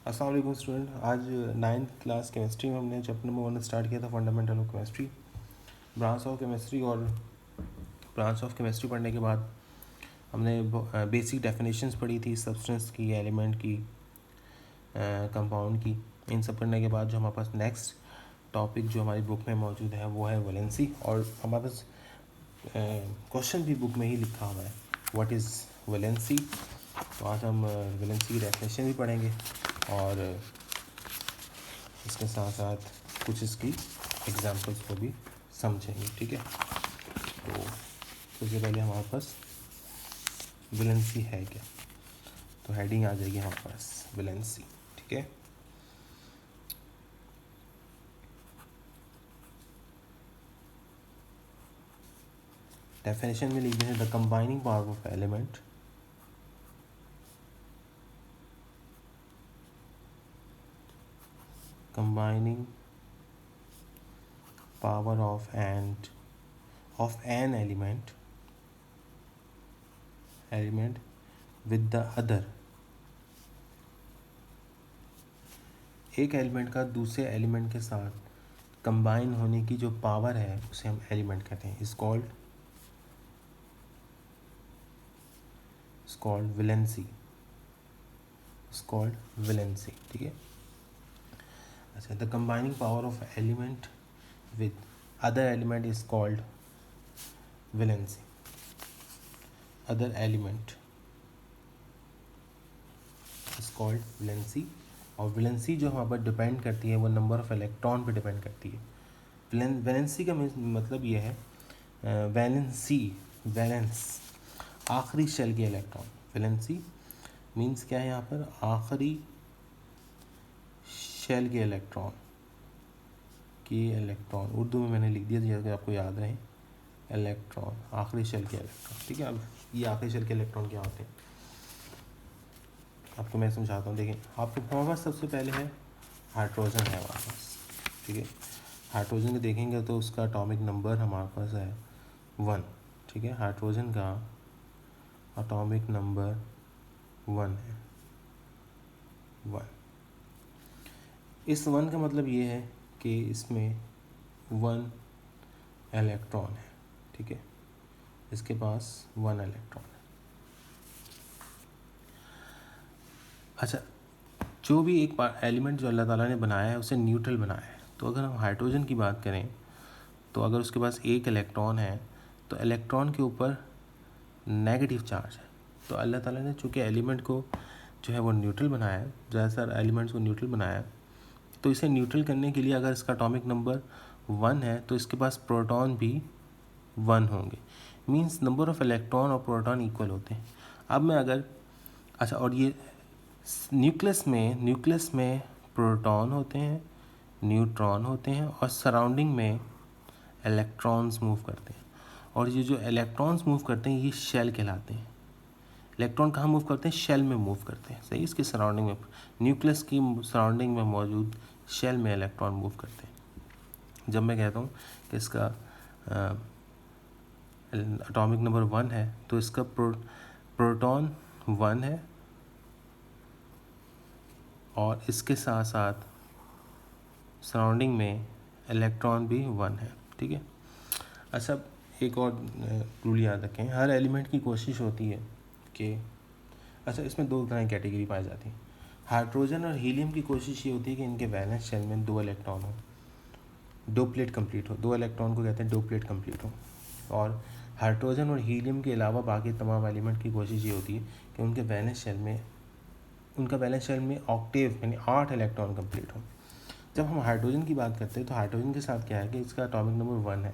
अस्सलाम वालेकुम स्टूडेंट। आज 9th क्लास केमिस्ट्री में हमने चैप्टर नंबर 1 स्टार्ट किया था, fundamental of chemistry, branch of chemistry. और ब्रांच ऑफ केमिस्ट्री पढ़ने के बाद हमने बेसिक डेफिनेशंस पढ़ी थी, सब्सटेंस की, एलिमेंट की, कंपाउंड की। इन सब पढ़ने के बाद जो हमारे पास नेक्स्ट टॉपिक जो हमारी बुक में मौजूद है वो है वैलेंसी। और हमारे पास क्वेश्चन भी बुक में ही लिखा हुआ है, व्हाट इज़ वैलेंसी। तो आज हम वैलेंसी की डेफिनेशन भी पढ़ेंगे और इसके साथ साथ कुछ इसकी एग्जांपल्स को भी समझेंगे। ठीक है, तो सबसे पहले हमारे पास वैलेंसी है क्या, तो हेडिंग आ जाएगी हमारे पास वैलेंसी। ठीक है, डेफिनेशन में लिख दें the combining power of element combining power of an element with the other। एक एलिमेंट का दूसरे एलिमेंट के साथ कंबाइन होने की जो पावर है उसे हम एलिमेंट कहते हैं, इज कॉल्ड वैलेंसी, ठीक है। अच्छा, the combining power of element with other element is called valency. Other element is called valency. और वैलेंसी जो हमारे पर डिपेंड करती है वो नंबर ऑफ इलेक्ट्रॉन पे डिपेंड करती है। वैलेंसी का मतलब ये है, वैलेंस आखिरी शेल के इलेक्ट्रॉन। वैलेंसी मीन्स क्या है यहाँ पर, आखिरी शेल के इलेक्ट्रॉन उर्दू में मैंने लिख दिया अगर आपको याद रहे, इलेक्ट्रॉन, आखिरी शेल के इलेक्ट्रॉन। ठीक है, अब ये आखिरी शेल के इलेक्ट्रॉन क्या होते हैं आपको मैं समझाता हूँ। देखिए, आपके हमारे पास सबसे पहले है हाइड्रोजन है हमारे पास। ठीक है, हाइड्रोजन को देखेंगे तो उसका एटॉमिक नंबर हमारे पास है 1। ठीक है, हाइड्रोजन का एटॉमिक नंबर 1 है, 1। इस 1 का मतलब ये है कि इसमें 1 इलेक्ट्रॉन है। ठीक है, इसके पास 1 इलेक्ट्रॉन है। अच्छा, जो भी एक एलिमेंट जो अल्लाह ताला ने बनाया है उसे न्यूट्रल बनाया है। तो अगर हम हाइड्रोजन की बात करें तो अगर उसके पास 1 इलेक्ट्रॉन है तो इलेक्ट्रॉन के ऊपर नेगेटिव चार्ज है। तो अल्लाह ताला ने चूँकि एलिमेंट को जो है वो न्यूट्रल बनाया है, ज़्यादातर एलिमेंट्स को न्यूट्रल बनाया है, तो इसे न्यूट्रल करने के लिए अगर इसका एटॉमिक नंबर 1 है तो इसके पास प्रोटॉन भी 1 होंगे। मींस नंबर ऑफ़ इलेक्ट्रॉन और प्रोटॉन इक्वल होते हैं। अब मैं अगर अच्छा, और ये न्यूक्लियस में प्रोटॉन होते हैं, न्यूट्रॉन होते हैं और सराउंडिंग में इलेक्ट्रॉन्स मूव करते हैं। और ये जो इलेक्ट्रॉन्स मूव करते हैं ये शेल कहलाते हैं। इलेक्ट्रॉन कहाँ मूव करते हैं, शेल में मूव करते हैं। सही, इसके सराउंडिंग में, न्यूक्लियस की सराउंडिंग में मौजूद शेल में इलेक्ट्रॉन मूव करते हैं। जब मैं कहता हूँ कि इसका एटॉमिक नंबर 1 है तो इसका प्रोटॉन 1 है और इसके साथ साथ सराउंडिंग में इलेक्ट्रॉन भी 1 है। ठीक है। अच्छा, एक और रूल याद रखें, हर एलिमेंट की कोशिश होती है कि, अच्छा, इसमें 2 तरह की कैटेगरी पाई जाती है। हाइड्रोजन और हीलियम की कोशिश ये होती है कि इनके वैलेंस शेल में 2 इलेक्ट्रॉन हो, 2 प्लेट कंप्लीट हो, 2 इलेक्ट्रॉन को कहते हैं 2 प्लेट कंप्लीट हो। और हाइड्रोजन और हीलियम के अलावा बाकी तमाम एलिमेंट की कोशिश ये होती है कि उनका वैलेंस शेल में ऑक्टेव यानी 8 इलेक्ट्रॉन कंप्लीट हो। जब हम हाइड्रोजन की बात करते हैं तो हाइड्रोजन के साथ क्या है कि इसका एटॉमिक नंबर 1 है,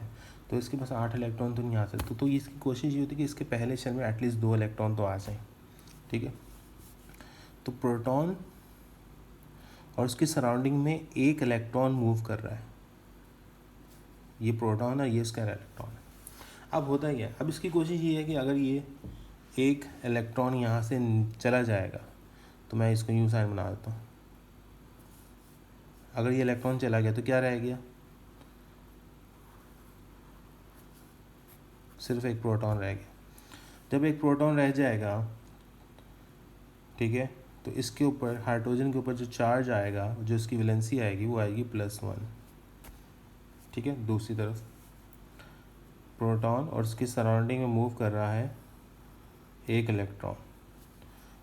तो इसके पास 8 इलेक्ट्रॉन तो नहीं आ सकते। तो इसकी कोशिश ये होती है कि इसके पहले शेल में एटलीस्ट 2 इलेक्ट्रॉन तो आ जाएं। ठीक है, तो प्रोटॉन और उसकी सराउंडिंग में 1 इलेक्ट्रॉन मूव कर रहा है, ये प्रोटॉन है, ये इसका इलेक्ट्रॉन है। अब होता ही है, अब इसकी कोशिश ये है कि अगर ये 1 इलेक्ट्रॉन यहाँ से चला जाएगा तो मैं इसको यूँ साइन बना देता हूँ। अगर ये इलेक्ट्रॉन चला गया तो क्या रह गया, सिर्फ एक प्रोटॉन रह गया। जब एक प्रोटॉन रह जाएगा, ठीक है, तो इसके ऊपर हाइड्रोजन के ऊपर जो चार्ज आएगा, जो इसकी वैलेंसी आएगी, वो आएगी +1। ठीक है, दूसरी तरफ प्रोटॉन और उसकी सराउंडिंग में मूव कर रहा है एक इलेक्ट्रॉन,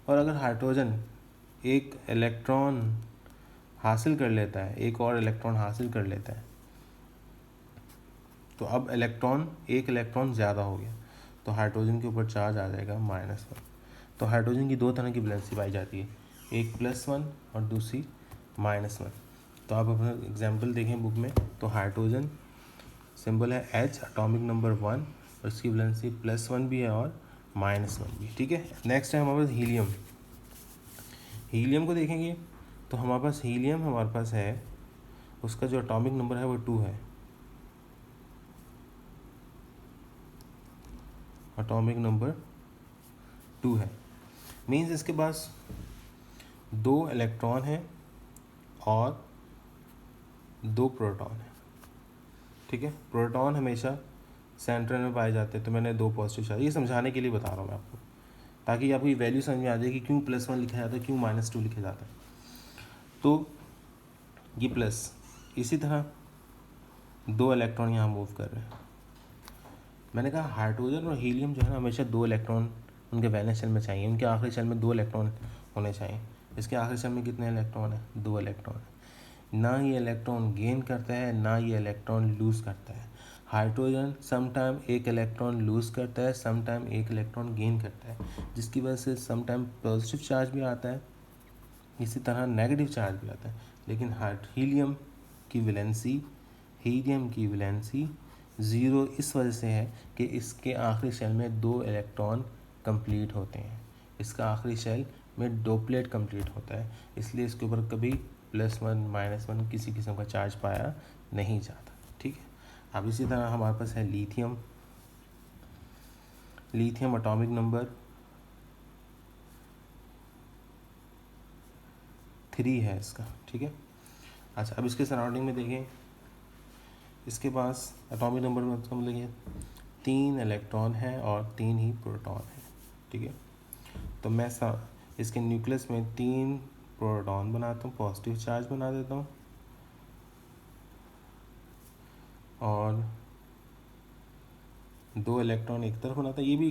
और अगर हाइड्रोजन एक इलेक्ट्रॉन हासिल कर लेता है, एक और इलेक्ट्रॉन हासिल कर लेता है, तो अब एक इलेक्ट्रॉन ज़्यादा हो गया, तो हाइड्रोजन के ऊपर चार्ज आ जाएगा -1। तो हाइड्रोजन की 2 तरह की वैलेंसी पाई जाती है, एक +1 और दूसरी -1। तो आप अपना एग्जाम्पल देखें बुक में, तो हाइड्रोजन सिंबल है H, एटॉमिक नंबर 1, और इसकी वैलेंसी +1 भी है और -1 भी। ठीक है, नेक्स्ट है हमारे पास हीलियम। हीलियम को देखेंगे तो हमारे पास है, उसका जो एटॉमिक नंबर है वो 2 है, एटॉमिक नंबर 2 है। मीन्स इसके पास 2 इलेक्ट्रॉन है और 2 प्रोटॉन है। ठीक है, प्रोटॉन हमेशा सेंटर में पाए जाते हैं, तो मैंने 2 पॉजिटिव चार्ज, ये समझाने के लिए बता रहा हूँ मैं आपको, ताकि आपको ये वैल्यू समझ में आ जाए कि क्यों +1 लिखा जाता है, क्यों -2 लिखा जाता है। तो ये प्लस, इसी तरह 2 इलेक्ट्रॉन यहाँ मूव कर रहे हैं। मैंने कहा हाइड्रोजन और हीलियम जो है ना, हमेशा 2 इलेक्ट्रॉन उनके वैलेंस शेल में चाहिए, उनके आखिरी शेल में 2 इलेक्ट्रॉन होने चाहिए। इसके आखिरी शेल में कितने इलेक्ट्रॉन है? 2 इलेक्ट्रॉन है। ना ये इलेक्ट्रॉन गेन करता है, ना ये इलेक्ट्रॉन लूज़ करता है। हाइड्रोजन समटाइम एक इलेक्ट्रॉन लूज़ करता है, समटाइम एक इलेक्ट्रॉन गेन करता है, जिसकी वजह से समटाइम पॉजिटिव चार्ज भी आता है, इसी तरह नेगेटिव चार्ज भी आता है। लेकिन हीलियम की वैलेंसी 0 इस वजह से है कि इसके आखिरी शेल में 2 इलेक्ट्रॉन कंप्लीट होते हैं, इसका आखिरी शेल में डोपलेट कंप्लीट होता है, इसलिए इसके ऊपर कभी +1 -1 किसी किस्म का चार्ज पाया नहीं जाता। ठीक है, अब इसी तरह हमारे पास है लिथियम एटॉमिक नंबर 3 है इसका। ठीक है, अच्छा, अब इसके सराउंडिंग में देखें, इसके पास एटॉमिक नंबर में मतलब ये 3 इलेक्ट्रॉन है और 3 ही प्रोटॉन है। ठीक है, तो मैं इसके न्यूक्लियस में 3 प्रोटॉन बनाता हूँ, पॉजिटिव चार्ज बना देता हूँ, और 2 इलेक्ट्रॉन एक तरफ बनाता है। ये भी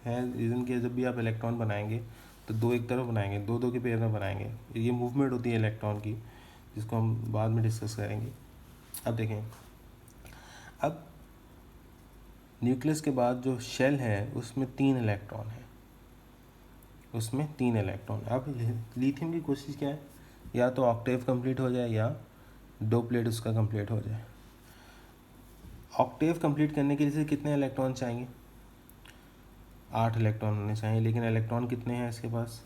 है रीज़न कि जब भी आप इलेक्ट्रॉन बनाएंगे तो 2 एक तरफ बनाएंगे, 2 के पेयर में बनाएंगे, ये मूवमेंट होती है इलेक्ट्रॉन की, जिसको हम बाद में डिस्कस करेंगे। अब देखें, अब न्यूक्लियस के बाद जो शेल है उसमें 3 इलेक्ट्रॉन है, अब लिथियम की कोशिश क्या है, या तो ऑक्टेव कंप्लीट हो जाए या डोपलेट उसका कंप्लीट हो जाए। ऑक्टेव कंप्लीट करने के लिए कितने इलेक्ट्रॉन चाहिए? 8 इलेक्ट्रॉन होने चाहिए, लेकिन इलेक्ट्रॉन कितने हैं इसके पास?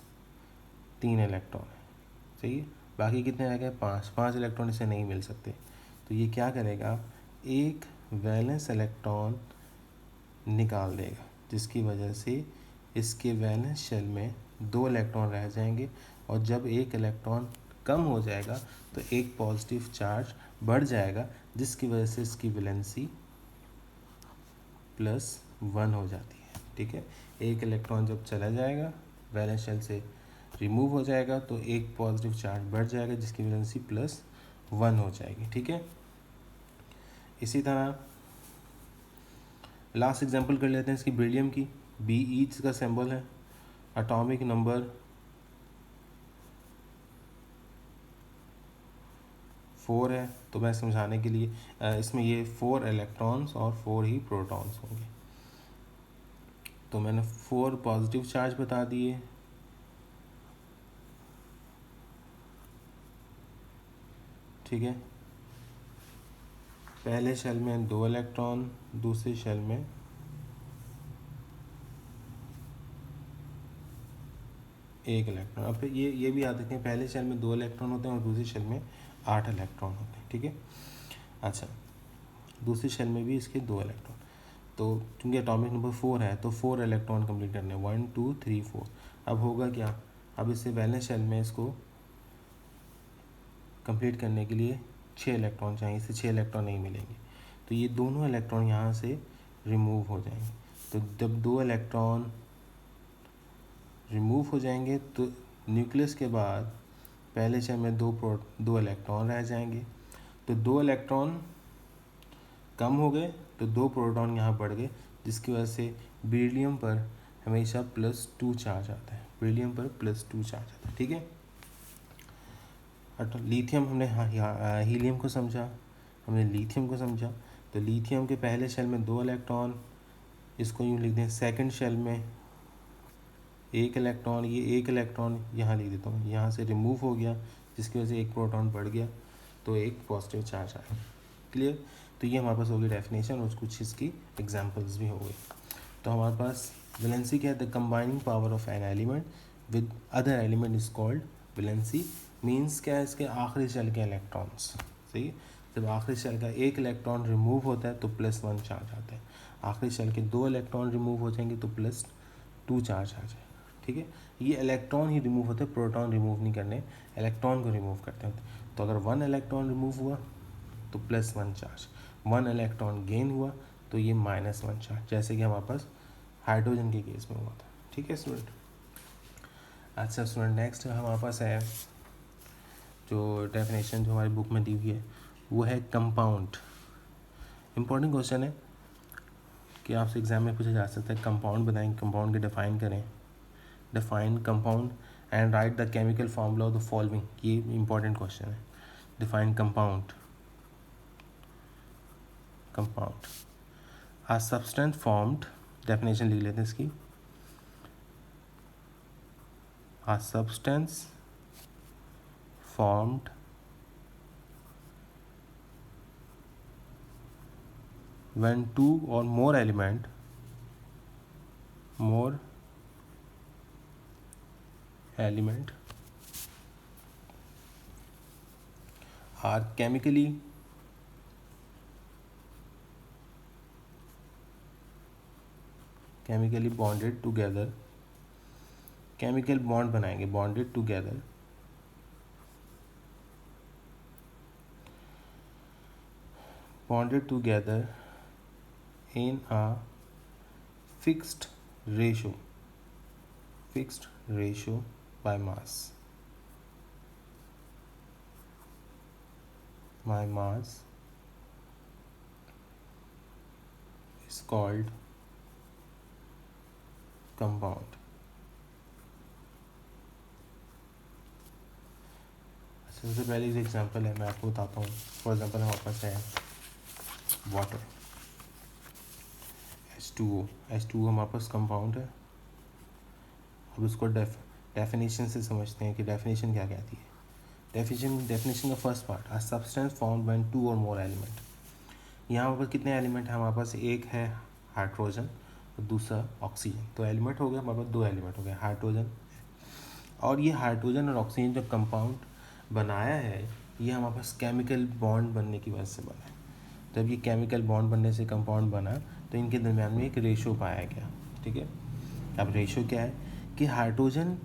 3 इलेक्ट्रॉन है, सही है। बाकी कितने रह गए? 5 इलेक्ट्रॉन इसे नहीं मिल सकते, तो ये क्या करेगा, एक वैलेंस इलेक्ट्रॉन निकाल देगा, जिसकी वजह से इसके वैलेंस शेल में 2 इलेक्ट्रॉन रह जाएंगे, और जब एक इलेक्ट्रॉन कम हो जाएगा तो एक पॉजिटिव चार्ज बढ़ जाएगा, जिसकी वजह से इसकी वैलेंसी +1 हो जाती है। ठीक है, एक इलेक्ट्रॉन जब चला जाएगा, वैलेंस शेल से रिमूव हो जाएगा, तो एक पॉजिटिव चार्ज बढ़ जाएगा, जिसकी वैलेंसी +1 हो जाएगी। ठीक है, इसी तरह लास्ट एग्जांपल कर लेते हैं इसकी, बेरिलियम की। Be का सिंबल है, एटॉमिक नंबर 4 है। तो मैं समझाने के लिए इसमें ये 4 इलेक्ट्रॉन्स और 4 ही प्रोटॉन्स होंगे, तो मैंने 4 पॉजिटिव चार्ज बता दिए, ठीक है। पहले शेल में 2 इलेक्ट्रॉन, दूसरे शेल में एक इलेक्ट्रॉन। अब ये भी याद रखें, पहले शेल में 2 इलेक्ट्रॉन होते हैं और दूसरी शेल में 8 इलेक्ट्रॉन होते हैं। ठीक है, अच्छा, दूसरी शेल में भी इसके 2 इलेक्ट्रॉन, तो क्योंकि एटॉमिक नंबर 4 है तो 4 इलेक्ट्रॉन कंप्लीट करने, 1 2 3 4। अब होगा क्या, अब इससे वैलेंस शेल में इसको कंप्लीट करने के लिए 6 इलेक्ट्रॉन चाहिए, इससे 6 इलेक्ट्रॉन नहीं मिलेंगे, तो ये दोनों इलेक्ट्रॉन यहाँ से रिमूव हो जाएंगे। तो जब 2 इलेक्ट्रॉन रिमूव हो जाएंगे तो न्यूक्लियस के बाद पहले शेल में दो इलेक्ट्रॉन रह जाएंगे, तो 2 इलेक्ट्रॉन कम हो गए तो 2 प्रोटॉन यहाँ बढ़ गए, जिसकी वजह से बेरिलियम पर हमेशा +2 चार्ज आता है, बेरिलियम पर +2 चार्ज आता है। ठीक है, लिथियम हमने हीलियम को समझा, हमने लिथियम को समझा। तो लिथियम के पहले शेल में 2 इलेक्ट्रॉन, इसको यूँ लिख दें। सेकंड शेल में 1 इलेक्ट्रॉन, ये 1 इलेक्ट्रॉन यहाँ लिख देता हूँ, यहाँ से रिमूव हो गया, जिसकी वजह से 1 प्रोटॉन बढ़ गया, तो एक पॉजिटिव चार्ज आया। क्लियर? तो ये हमारे पास हो गई डेफिनेशन और कुछ इसकी एग्जांपल्स भी हो गई। तो हमारे पास वैलेंसी क्या है? The combining power of an element with other element is called valency. Means क्या है? इसके आखिरी शेल के इलेक्ट्रॉन्स, सही है। जब आखिरी शेल का 1 इलेक्ट्रॉन रिमूव होता है तो +1 चार्ज आता है, आखिरी शेल के 2 इलेक्ट्रॉन रिमूव हो जाएंगे तो +2 चार्ज आ जाएगा। ठीक है, ये इलेक्ट्रॉन ही रिमूव होते हैं, प्रोटॉन रिमूव नहीं करने, इलेक्ट्रॉन को रिमूव करते हैं। तो अगर 1 इलेक्ट्रॉन रिमूव हुआ तो +1 चार्ज, 1 इलेक्ट्रॉन गेन हुआ तो ये -1 चार्ज, जैसे कि हमारे पास हाइड्रोजन के केस में हुआ था। ठीक है स्टूडेंट। अच्छा स्टूडेंट, नेक्स्ट हमारे पास है जो डेफिनेशन जो हमारी बुक में दी हुई है वो है कंपाउंड। इंपॉर्टेंट क्वेश्चन है कि आपसे एग्जाम में पूछा जा सकता है, कंपाउंड बताएं, कंपाउंड के डिफाइन करें। Define compound and right the chemical formula of the following, ये इंपॉर्टेंट क्वेश्चन है। Define compound. कंपाउंड आ सब्सटेंस फॉर्म्ड, डेफिनेशन लिख लेते हैं इसकी। आ substance formed when two or more element are chemically bonded together, chemical bond बनाएंगे, bonded together in a fixed ratio by mass. My mass is called compound. सबसे पहले जो example है मैं आपको बताता हूँ। फॉर एग्जांपल हमारे पास है वाटर, H2O हमारे पास कंपाउंड है। अब इसको डेफिनेशन से समझते हैं कि डेफिनेशन क्या कहती है। डेफिनेशन का first part, a substance formed when 2 और मोर एलिमेंट। यहाँ हमारे पास कितने एलिमेंट हैं? हमारे पास एक है हाइड्रोजन और दूसरा ऑक्सीजन, तो एलिमेंट हो गया हमारे पास, 2 एलिमेंट हो गए हाइड्रोजन। और ये हाइड्रोजन और ऑक्सीजन जो कंपाउंड बनाया है ये हमारे पास केमिकल बॉन्ड बनने की वजह से बना है। जब ये केमिकल बॉन्ड बनने से कंपाउंड बना तो इनके दरमियान में एक रेशो पाया गया। ठीक है, अब रेशो क्या है कि हाइड्रोजन,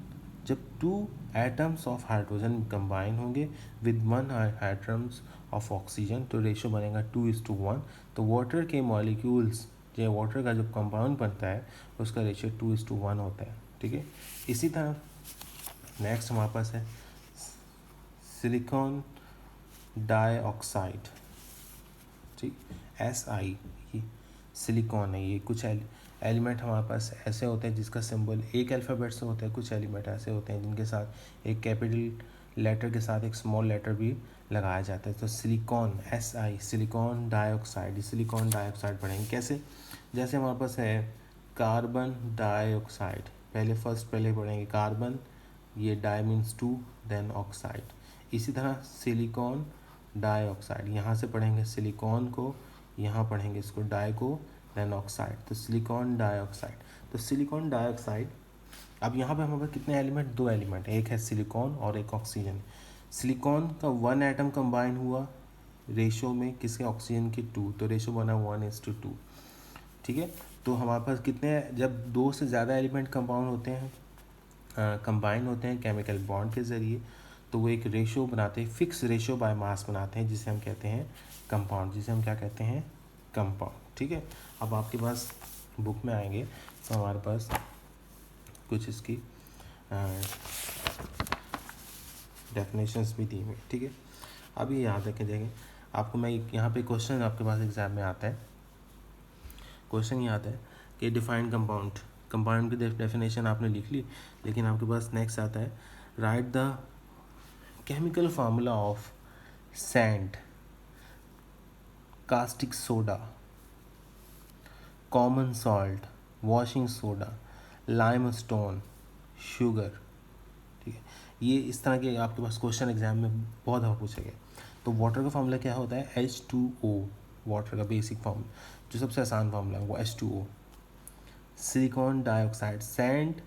जब 2 एटम्स ऑफ हाइड्रोजन कंबाइन होंगे विद 1 एटम्स ऑफ ऑक्सीजन तो रेशो बनेगा 2:1। तो वाटर के मॉलिक्यूल्स, जो वाटर का जो कंपाउंड बनता है उसका रेशियो 2:1 होता है। ठीक है, इसी तरह नेक्स्ट हमारे पास है सिलिकॉन डाइऑक्साइड। ठीक, SI, ये सिलिकॉन है। ये कुछ एलिमेंट हमारे पास ऐसे होते हैं जिसका सिंबल एक अल्फ़ाबेट से होता है, कुछ एलिमेंट ऐसे होते हैं जिनके साथ एक कैपिटल लेटर के साथ एक स्मॉल लेटर भी लगाया जाता है। तो silicon SI, silicon dioxide, silicon dioxide पढ़ेंगे कैसे? जैसे हमारे पास है कार्बन डाइऑक्साइड, पहले पढ़ेंगे कार्बन, ये डाई मीन्स 2, देन ऑक्साइड। इसी तरह सिलिकॉन डाइऑक्साइड, यहाँ से पढ़ेंगे सिलिकॉन को, यहाँ पढ़ेंगे इसको डाई को, देन ऑक्साइड, तो सिलिकॉन डाइऑक्साइड। तो सिलिकॉन डाइऑक्साइड, अब यहाँ पे हमारे पास कितने एलिमेंट? 2 एलिमेंट, एक है सिलिकॉन और एक ऑक्सीजन। सिलिकॉन का 1 एटम कंबाइन हुआ रेशो में किसके? ऑक्सीजन के 2, तो रेशो बना 1:2। ठीक है, तो हमारे पास कितने, जब 2 से ज़्यादा एलिमेंट कंपाउंड होते हैं, कंबाइन होते हैं केमिकल बॉन्ड के ज़रिए, तो वो एक रेशो बनाते हैं, फिक्स रेशो बाय मास बनाते हैं, जिसे हम कहते हैं कंपाउंड, जिसे हम क्या कहते हैं? कंपाउंड। ठीक है, अब आपके पास बुक में आएंगे तो हमारे पास कुछ इसकी डेफिनेशंस भी दी हुई, ठीक है। अब ये याद रखें, देखें आपको मैं यहाँ पे क्वेश्चन आपके पास एग्जाम में आता है, क्वेश्चन ये आता है कि डिफाइंड कंपाउंड, कंपाउंड की डेफिनेशन आपने लिख ली, लेकिन आपके पास नेक्स्ट आता है right the chemical formula of sand, caustic soda, common salt, washing soda, lime stone, sugar, ठीक है। ये इस तरह के आपके पास क्वेश्चन एग्जाम में बहुत दफ़ा पूछे गए। तो वाटर का फार्मूला क्या होता है, H2O, वाटर का बेसिक फार्मूला, जो सबसे आसान फार्मूला है वो H2O। Silicon dioxide, sand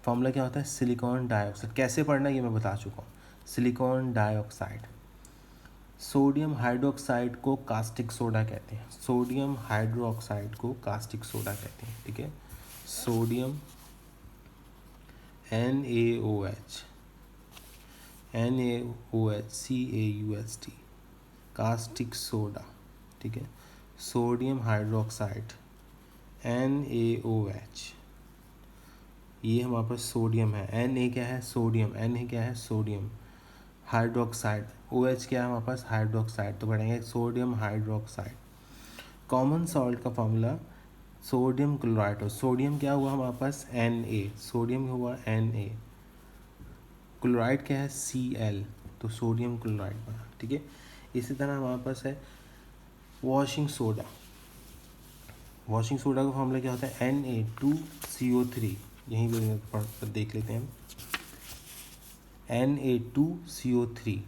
formula क्या होता है, सिलिकॉन डाइऑक्साइड, कैसे पढ़ना ये मैं बता चुका हूँ, सिलिकॉन डाइऑक्साइड। सोडियम हाइड्रोक्साइड को कास्टिक सोडा कहते हैं, सोडियम हाइड्रोक्साइड को कास्टिक सोडा कहते हैं, ठीक है। Sodium NaOH, CaUST, caustic soda, ठीक है। सोडियम हाइड्रोक्साइड NaOH, ये हमारे पास सोडियम है, Na क्या है, सोडियम, Na क्या है, सोडियम, हाइड्रोक्साइड, OH क्या है हमारे पास, हाइड्रोक्साइड, तो पढ़ेंगे सोडियम हाइड्रोक्साइड। कॉमन सॉल्ट का फार्मूला सोडियम क्लोराइड, सोडियम क्या हुआ हमारे पास, Na, सोडियम हुआ Na, क्लोराइड क्या है, Cl, तो सोडियम क्लोराइड बना, ठीक है। इसी तरह हमारे पास है वॉशिंग सोडा, वॉशिंग सोडा का फार्मूला क्या होता है, Na2CO3, यहीं पे पढ़ देख लेते हैं हम, Na2CO3,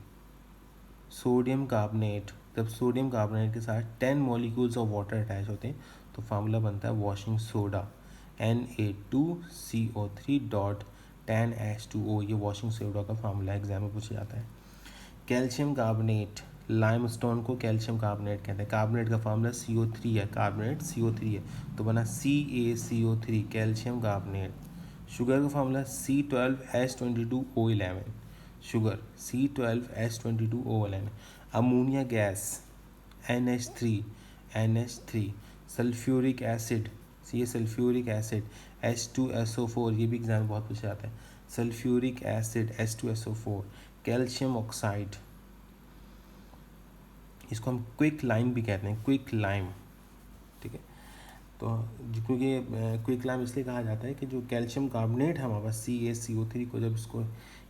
सोडियम कार्बोनेट, जब सोडियम कार्बोनेट के साथ 10 मॉलिक्यूल्स ऑफ वाटर अटैच होते हैं तो फार्मूला बनता है washing soda, Na2CO3 dot 10H2O, ये वॉशिंग सोडा का फार्मूला एग्जाम में पूछा जाता है। कैल्शियम कार्बोनेट, लाइम स्टोन को कैल्शियम कार्बोनेट कहते हैं, कार्बोनेट का फार्मूला CO3 है, कार्बोनेट CO3 है तो बना CaCO3, कैल्शियम कार्बोनेट। शुगर का formula C12H22O11, sugar C12H22O11। Ammonia gas NH3, sulphuric acid, ये सल्फ्यूरिक एसिड H2SO4, ये भी एग्जाम में बहुत पूछा जाता है, sulphuric acid H2SO4। Calcium oxide, इसको हम क्विक लाइम भी कहते हैं, क्विक लाइम, ठीक है। तो क्योंकि क्विक लाइम इसलिए कहा जाता है कि जो कैल्शियम कार्बोनेट है हमारे पास CaCO3 को जब इसको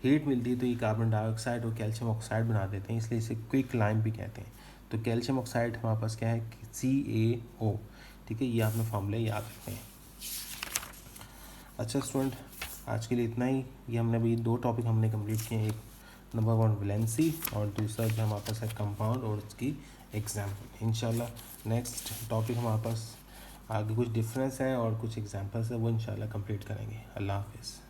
हीट मिलती है तो ये कार्बन डाइऑक्साइड और कैल्शियम ऑक्साइड बना देते हैं, इसलिए इसे क्विक लाइम भी कहते हैं। तो कैल्शियम ऑक्साइड हमारे पास क्या है, CaO, ठीक है। ये आपने फार्मूले याद रखते हैं। अच्छा स्टूडेंट, आज के लिए इतना ही। ये हमने अभी 2 टॉपिक हमने कंप्लीट किए हैं, एक नंबर 1 वैलेंसी और दूसरा जो हमारे पास है कंपाउंड और उसकी एग्जाम्पल। इंशाल्लाह नेक्स्ट टॉपिक हमारे पास आगे कुछ डिफरेंस है और कुछ एग्जाम्पल्स है, वो इंशाल्लाह कंप्लीट करेंगे। अल्लाह हाफिज़।